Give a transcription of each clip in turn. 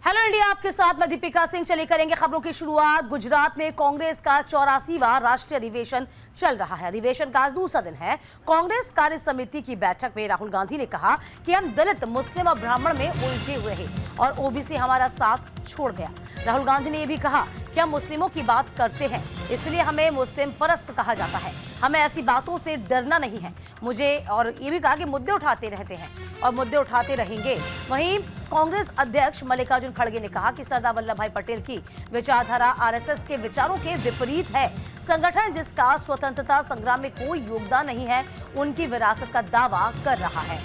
Hello India, आपके साथ मैं दीपिका सिंह। चलिए करेंगे खबरों की शुरुआत। गुजरात में कांग्रेस का 84वां राष्ट्रीय अधिवेशन चल रहा है। अधिवेशन का आज दूसरा दिन है। कांग्रेस कार्य समिति की बैठक में राहुल गांधी ने कहा कि हम दलित, मुस्लिम और ब्राह्मण में उलझे हुए हैं और ओबीसी हमारा साथ छोड़ गया। राहुल गांधी ने यह भी कहा कि हम मुस्लिमों की बात करते हैं, इसलिए हमें मुस्लिम परस्त कहा जाता है। हमें ऐसी बातों से डरना नहीं है। मुझे और ये भी कहा कि मुद्दे उठाते रहते हैं और मुद्दे उठाते रहेंगे। वहीं कांग्रेस अध्यक्ष मल्लिकार्जुन खड़गे ने कहा कि सरदार वल्लभ भाई पटेल की विचारधारा आरएसएस के विचारों के विपरीत है। संगठन जिसका स्वतंत्रता संग्राम में कोई योगदान नहीं है, उनकी विरासत का दावा कर रहा है।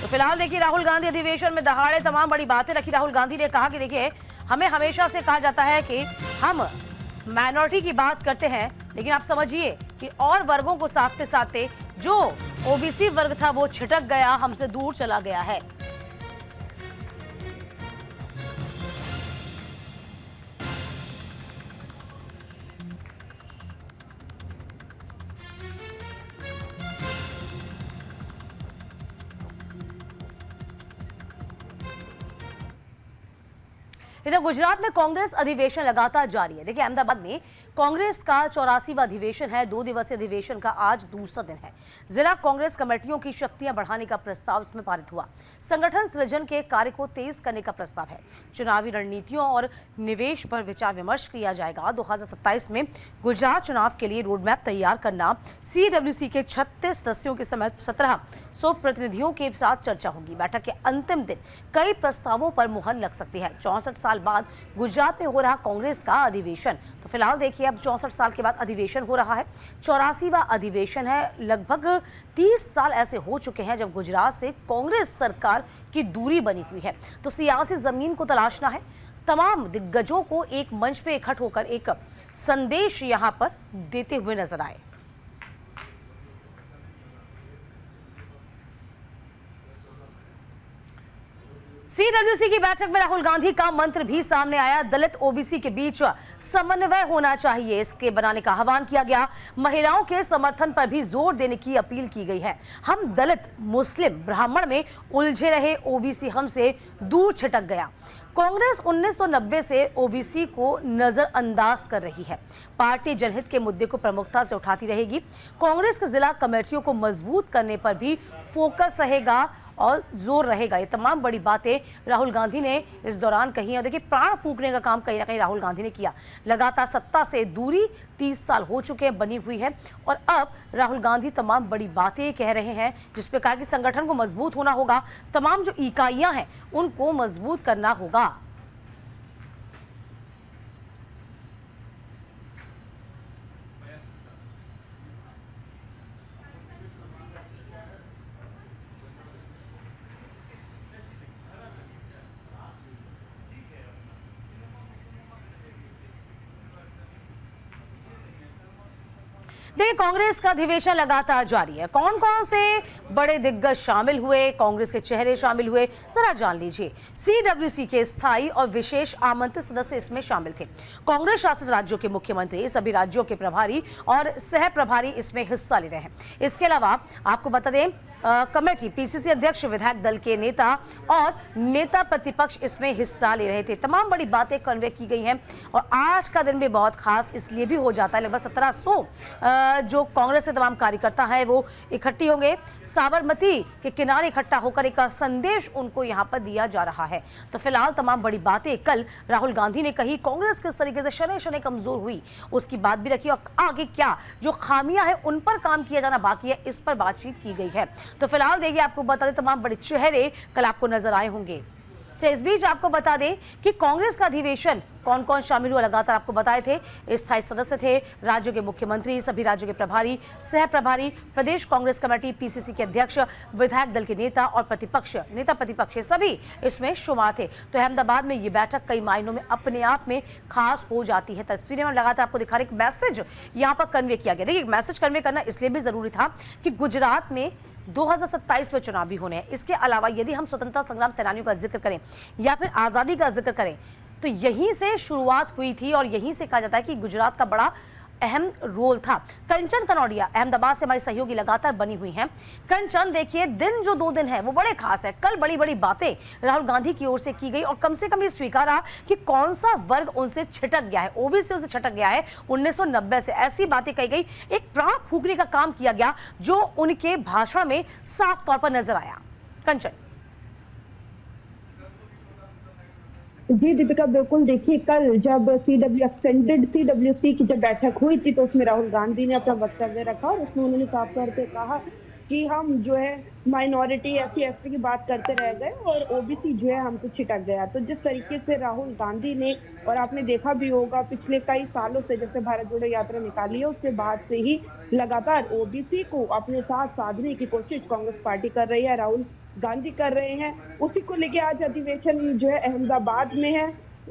तो फिलहाल देखिए, राहुल गांधी अधिवेशन में दहाड़े तमाम बड़ी बातें रखी। राहुल गांधी ने कहा कि देखिए, हमें हमेशा से कहा जाता है कि हम माइनॉरिटी की बात करते हैं, लेकिन आप समझिए कि और वर्गों को साथते साथते जो ओबीसी वर्ग था वो छिटक गया, हमसे दूर चला गया है। इधर गुजरात में कांग्रेस अधिवेशन लगातार जारी है। देखिए, अहमदाबाद में कांग्रेस का 84वां अधिवेशन है। 2 दिवसीय अधिवेशन का आज दूसरा दिन है। जिला कांग्रेस कमेटियों की शक्तियां बढ़ाने का प्रस्ताव इसमें पारित हुआ। संगठन सृजन के कार्य को तेज करने का प्रस्ताव है। चुनावी रणनीतियों और निवेश पर विचार विमर्श किया जाएगा। 2027 में गुजरात चुनाव के लिए रोडमैप तैयार करना। सीडब्ल्यूसी के 36 सदस्यों के समेत 1700 प्रतिनिधियों के साथ चर्चा होगी। बैठक के अंतिम दिन कई प्रस्तावों पर मुहर लग सकती है। 64 साल बाद गुजरात में हो रहा कांग्रेस का अधिवेशन। तो फिलहाल देखिए, अब 64 साल के बाद अधिवेशन हो रहा है। 84वां अधिवेशन है। लगभग 30 साल ऐसे हो चुके हैं जब गुजरात से कांग्रेस सरकार की दूरी बनी हुई है। तो सियासी जमीन को तलाशना है। तमाम दिग्गजों को एक मंच पे इकट्ठा होकर एक संदेश यहां पर देते हुए नजर आए। सीडब्ल्यूसी की बैठक में राहुल गांधी का मंत्र भी सामने आया। दलित ओबीसी के बीच समन्वय होना चाहिए, इसके बनाने का आह्वान किया गया। महिलाओं के समर्थन पर भी जोर देने की अपील की गई है। हम दलित, मुस्लिम, ब्राह्मण में उलझे रहे, ओबीसी हमसे दूर छिटक गया। कांग्रेस 1990 से ओबीसी को नजरअंदाज कर रही है। पार्टी जनहित के मुद्दे को प्रमुखता से उठाती रहेगी। कांग्रेस के जिला कमेटियों को मजबूत करने पर भी फोकस रहेगा और जोर रहेगा। ये तमाम बड़ी बातें राहुल गांधी ने इस दौरान कही। और देखिए, प्राण फूंकने का काम कहीं ना कहीं राहुल गांधी ने किया। लगातार सत्ता से दूरी 30 साल हो चुके हैं, बनी हुई है, और अब राहुल गांधी तमाम बड़ी बातें कह रहे हैं, जिसपे कहा कि संगठन को मजबूत होना होगा। तमाम जो इकाइयां हैं उनको मजबूत करना होगा। देखिए, कांग्रेस का अधिवेशन लगातार जारी है। कौन कौन से बड़े दिग्गज शामिल हुए, कांग्रेस के चेहरे शामिल हुए, जरा जान लीजिए। सीडब्ल्यूसी के स्थायी और विशेष आमंत्रित सदस्य इसमें शामिल थे। कांग्रेस शासित राज्यों के मुख्यमंत्री, सभी राज्यों के प्रभारी और सह प्रभारी इसमें हिस्सा ले रहे हैं। इसके अलावा आपको बता दें, कमेटी, पीसीसी अध्यक्ष, विधायक दल के नेता और नेता प्रतिपक्ष इसमें हिस्सा ले रहे थे। तमाम बड़ी बातें कन्वे की गई हैं। और आज का दिन भी बहुत खास इसलिए भी हो जाता है। लगभग 1700 जो कांग्रेस के तमाम कार्यकर्ता हैं वो इकट्ठी होंगे। साबरमती के किनारे इकट्ठा होकर एक संदेश उनको यहाँ पर दिया जा रहा है। तो फिलहाल तमाम बड़ी बातें कल राहुल गांधी ने कही। कांग्रेस किस तरीके से शनै शनै कमजोर हुई उसकी बात भी रखी, और आगे क्या जो खामियां हैं उन पर काम किया जाना बाकी है, इस पर बातचीत की गई है। तो फिलहाल देखिए, आपको बता दें, तमाम बड़े चेहरे कल आपको नजर आए होंगे। तो इस बीच आपको बता दें कि कांग्रेस का अधिवेशन कौन कौन शामिल हुआ, लगातार आपको बताए थे। स्थायी सदस्य थे राज्यों के मुख्यमंत्री, सभी राज्यों के प्रभारी, सह प्रभारी, प्रदेश कांग्रेस कमेटी, पीसीसी के अध्यक्ष, विधायक दल के नेता और प्रतिपक्ष, नेता प्रतिपक्ष, सभी इसमें शुमार थे। तो अहमदाबाद में ये बैठक कई मायनों में अपने आप में खास हो जाती है। तस्वीरें में लगातार आपको दिखा रहे, एक मैसेज यहाँ पर कन्वे किया गया। देखिए, मैसेज कन्वे करना इसलिए भी जरूरी था कि गुजरात में 2027 में चुनाव भी होने हैं। इसके अलावा यदि हम स्वतंत्रता संग्राम सेनानियों का जिक्र करें या फिर आज़ादी का जिक्र करें, तो यहीं से शुरुआत हुई थी और यहीं से कहा जाता है कि गुजरात का बड़ा अहम रोल था। कंचन कनौडिया अहमदाबाद से हमारी सहयोगी लगातार बनी हुई हैं। कंचन, देखिए दिन जो 2 दिन है वो बड़े खास है। कल बड़ी बड़ी बातें राहुल गांधी की ओर से की गई और कम से कम ये स्वीकारा कि कौन सा वर्ग उनसे छिटक गया है, ओबीसी उनसे छिटक गया है 1990 से। ऐसी बातें कही गई, एक प्राण फूंकने का काम किया गया जो उनके भाषण में साफ तौर पर नजर आया। कंचन जी दीपिका, बिल्कुल। देखिए, कल जब एक्सटेंडेड CWC की जब बैठक हुई थी तो उसमें राहुल गांधी ने अपना वक्तव्य रखा और उसमें उन्होंने साफ तौर पे कहा कि हम जो है माइनॉरिटी SC/ST की बात करते रह गए और ओबीसी जो है हमसे छिटक गया। तो जिस तरीके से राहुल गांधी ने, और आपने देखा भी होगा पिछले कई सालों से जब से भारत जोड़ो यात्रा निकाली है उसके बाद से ही लगातार ओबीसी को अपने साथ साधने की कोशिश कांग्रेस पार्टी कर रही है, राहुल गांधी कर रहे हैं। उसी को लेके आज अधिवेशन जो है अहमदाबाद में है।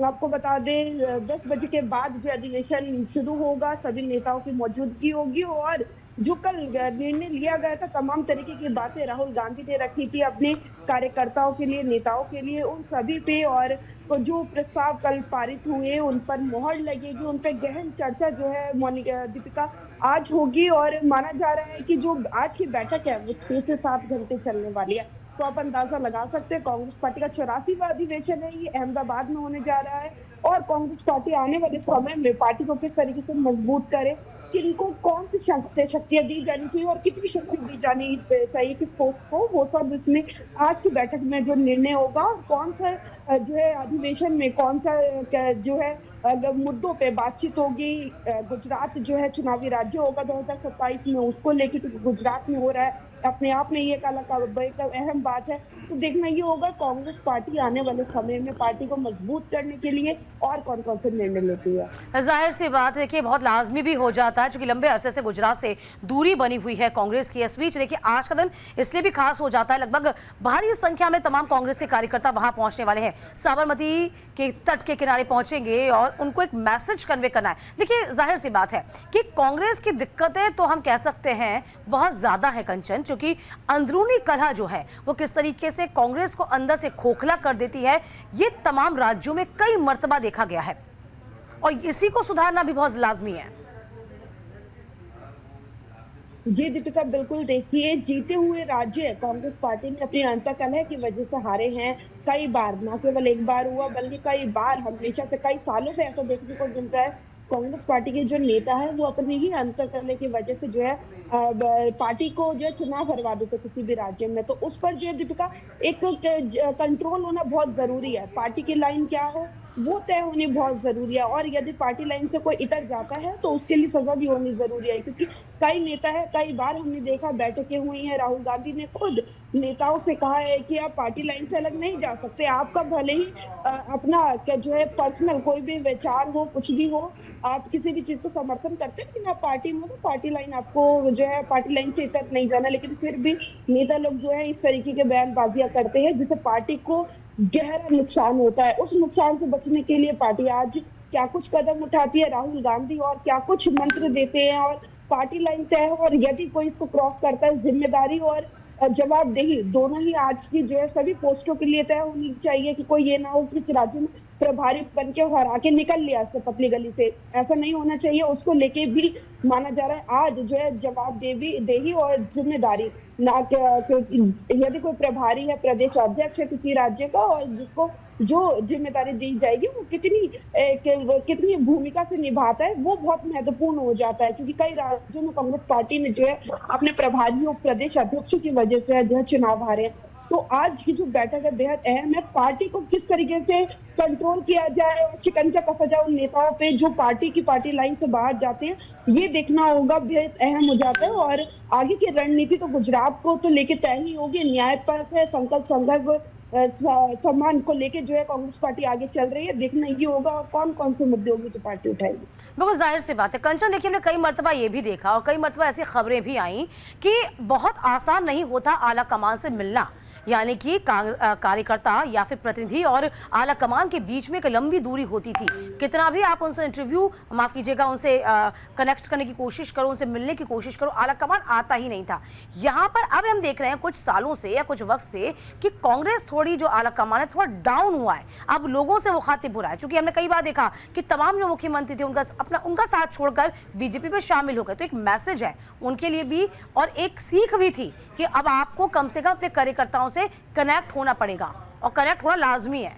आपको बता दें 10 बजे के बाद जो अधिवेशन शुरू होगा, सभी नेताओं की मौजूदगी होगी और जो कल निर्णय लिया गया था, तमाम तरीके की बातें राहुल गांधी ने रखी थी अपने कार्यकर्ताओं के लिए, नेताओं के लिए, उन सभी पे, और जो प्रस्ताव कल पारित हुए उन पर मोहर लगेगी, उन पर गहन चर्चा जो है दीपिका आज होगी। और माना जा रहा है कि जो आज की बैठक है वो 6 से 7 घंटे चलने वाली है। तो आप अंदाजा लगा सकते हैं कांग्रेस पार्टी का 84वां अधिवेशन है, ये अहमदाबाद में होने जा रहा है। और कांग्रेस पार्टी आने वाले समय में पार्टी को किस तरीके से मजबूत करे, किनको कौन सी शक्तियां दी जानी चाहिए और कितनी शक्ति दी जानी चाहिए किस पोस्ट को, वो सब इसमें आज की बैठक में जो निर्णय होगा। और कौन सा जो है अधिवेशन में कौन सा जो है मुद्दों पे बातचीत होगी। गुजरात जो है चुनावी राज्य होगा 2027 में, उसको लेके क्योंकि गुजरात में हो रहा है, अपने आप में ये एक अहम बात है। तो देखना ये होगा कांग्रेस पार्टी आने वाले समय में पार्टी को मजबूत करने के लिए और कौन कौन से निर्णय लेती है। जाहिर सी बात है, देखिए बहुत लाजमी भी हो जाता है क्योंकि लंबे अरसे से गुजरात से दूरी बनी हुई है कांग्रेस की। इस बीच देखिए आज का दिन इसलिए भी खास हो जाता है, लगभग भारी संख्या में तमाम कांग्रेस के कार्यकर्ता वहां पहुंचने वाले हैं, साबरमती के तट के किनारे पहुंचेंगे और उनको एक मैसेज कन्वे करना है। देखिए जाहिर सी बात है कि कांग्रेस की दिक्कतें तो हम कह सकते हैं बहुत ज्यादा है कंचन, क्योंकि अंदरूनी कलह जो है वो किस तरीके से कांग्रेस को अंदर से खोखला कर देती है, ये तमाम राज्यों में कई मर्तबा देखा गया है और इसी को सुधारना भी बहुत लाजमी है। जी दीपिका, बिल्कुल। देखिए, जीते हुए राज्य कांग्रेस पार्टी ने अपनी अंतकलह की वजह से हारे हैं कई बार, न केवल एक बार हुआ बल्कि कई बार, हमेशा से कई सालों से ऐसा देखने को मिल रहा है। कांग्रेस पार्टी के जो नेता है वो अपनी ही अंतकलह की वजह से जो है पार्टी को जो है चुनाव हरवा देते किसी भी राज्य में। तो उस पर जो है दीपिका एक कंट्रोल होना बहुत जरूरी है। पार्टी की लाइन क्या हो वो तय होनी बहुत जरूरी है और यदि पार्टी लाइन से कोई इतर जाता है तो उसके लिए सजा भी होनी जरूरी है, क्योंकि कई नेता है, कई बार हमने देखा बैठकें हुई हैं, राहुल गांधी ने खुद नेताओं से कहा है कि आप पार्टी लाइन से अलग नहीं जा सकते, आपका भले ही अपना जो है पर्सनल कोई भी विचार हो, कुछ भी हो, आप किसी भी चीज को समर्थन करते हैं लेकिन आप पार्टी में तो पार्टी लाइन आपको जो है पार्टी लाइन से इतर नहीं जाना। लेकिन फिर भी नेता लोग जो है इस तरीके के बयानबाजियां करते हैं जिससे पार्टी को गहरा नुकसान होता है। उस नुकसान से बचने के लिए पार्टी आज क्या कुछ कदम उठाती है राहुल गांधी और क्या कुछ मंत्र देते हैं और पार्टी लाइन तय है और यदि कोई इसको क्रॉस करता है जिम्मेदारी और जवाबदेही दोनों ही आज की जो है सभी पोस्टों के लिए तय होनी चाहिए कि कोई ये ना हो कि राज्य में प्रभारी बन के हरा के निकल लिया इससे पतली गली से, ऐसा नहीं होना चाहिए। उसको लेके भी माना जा रहा है आज जो है जवाबदेही और जिम्मेदारी ना, यदि कोई प्रभारी है, प्रदेश अध्यक्ष है किसी राज्य का और जिसको जो जिम्मेदारी दी जाएगी वो कितनी भूमिका से निभाता है वो बहुत महत्वपूर्ण हो जाता है, क्योंकि कई राज्यों में कांग्रेस पार्टी ने जो है अपने प्रभारियों, प्रदेश अध्यक्षों की वजह से जो है चुनाव हारे हैं। तो आज की जो बैठक है बेहद अहम है। पार्टी को किस तरीके से कंट्रोल किया जाए और शिकंजा कसा जाए उन नेताओं पे जो पार्टी लाइन से बाहर जाते हैं, ये देखना होगा, बेहद अहम हो जाता है। और आगे की रणनीति तो गुजरात को तो लेके तय ही होगी, न्याय पर है, संकल्प संदर्भ सम्मान को लेके जो है कांग्रेस पार्टी आगे चल रही है। देखना ये होगा और कौन कौन से मुद्दे होंगे जो पार्टी उठाएगी। बिल्कुल जाहिर सी बात है कंचन, देखिए हमने कई मरतबा ये भी देखा और कई मरतबा ऐसी खबरें भी आई कि बहुत आसान नहीं होता आला कमान से मिलना, यानी कि कार्यकर्ता या फिर प्रतिनिधि और आला कमान के बीच में एक लंबी दूरी होती थी। कितना भी आप उनसे इंटरव्यू, माफ कीजिएगा, उनसे कनेक्ट करने की कोशिश करो, उनसे मिलने की कोशिश करो, आला कमान आता ही नहीं था। यहाँ पर अब हम देख रहे हैं कुछ सालों से या कुछ वक्त से कि कांग्रेस थोड़ी, जो आला कमान है, थोड़ा डाउन हुआ है। अब लोगों से मुखातिब हो रहा है, क्योंकि हमने कई बार देखा कि तमाम जो मुख्यमंत्री थे उनका साथ छोड़कर बीजेपी में शामिल हो गए। तो एक मैसेज है उनके लिए भी और एक सीख भी थी कि अब आपको कम से कम अपने कार्यकर्ताओं से कनेक्ट होना पड़ेगा और कनेक्ट होना लाजमी है।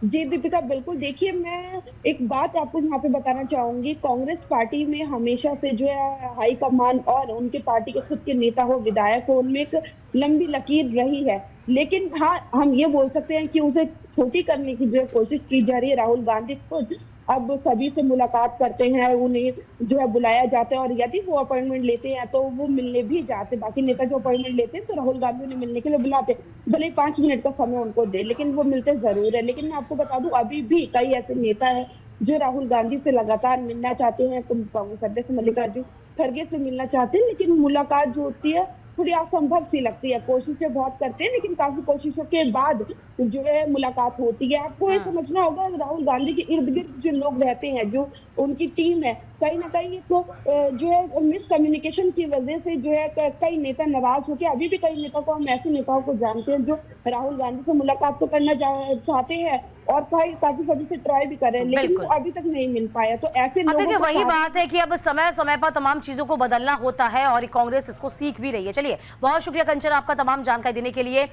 जी दीपिका, बिल्कुल। देखिए, मैं एक बात आपको यहाँ पे बताना चाहूंगी। कांग्रेस पार्टी में हमेशा से जो है हाई कमान और उनके पार्टी के खुद के नेता हो, विधायक हो, उनमें एक लंबी लकीर रही है। लेकिन हाँ, हम ये बोल सकते हैं कि उसे छोटी करने की जो कोशिश की जा रही है। राहुल गांधी खुद अब सभी से मुलाकात करते हैं, उन्हें जो है बुलाया जाता है, और यदि वो अपॉइंटमेंट लेते हैं तो वो मिलने भी जाते हैं। बाकी नेता जो अपॉइंटमेंट लेते हैं तो राहुल गांधी उन्हें मिलने के लिए बुलाते हैं, भले ही 5 मिनट का समय उनको दे, लेकिन वो मिलते जरूर है। लेकिन मैं आपको बता दूं, अभी भी कई ऐसे नेता हैं जो राहुल गांधी से लगातार मिलना चाहते हैं। कांग्रेस अध्यक्ष मल्लिकार्जुन खड़गे से मिलना चाहते हैं, लेकिन मुलाकात जो होती है थोड़ी असंभव सी लगती है। कोशिशें बहुत करते हैं, लेकिन काफी कोशिशों के बाद जो है मुलाकात होती है। आपको ये समझना होगा, राहुल गांधी के इर्द गिर्द जो लोग रहते हैं, जो उनकी टीम है, कहीं ना कहीं तो जो है मिसकम्युनिकेशन की वजह से जो है कई नेता नाराज होकर, अभी भी कई नेता को, हम ऐसे नेताओं को जानते हैं जो राहुल गांधी से मुलाकात तो करना चाहते हैं और काफी सभी से ट्राई भी कर रहे हैं, लेकिन वो अभी तक नहीं मिल पाया। तो ऐसे देखिए, वही बात है कि अब समय समय पर तमाम चीजों को बदलना होता है और कांग्रेस इसको सीख भी रही है। चलिए, बहुत शुक्रिया कंचन आपका तमाम जानकारी देने के लिए।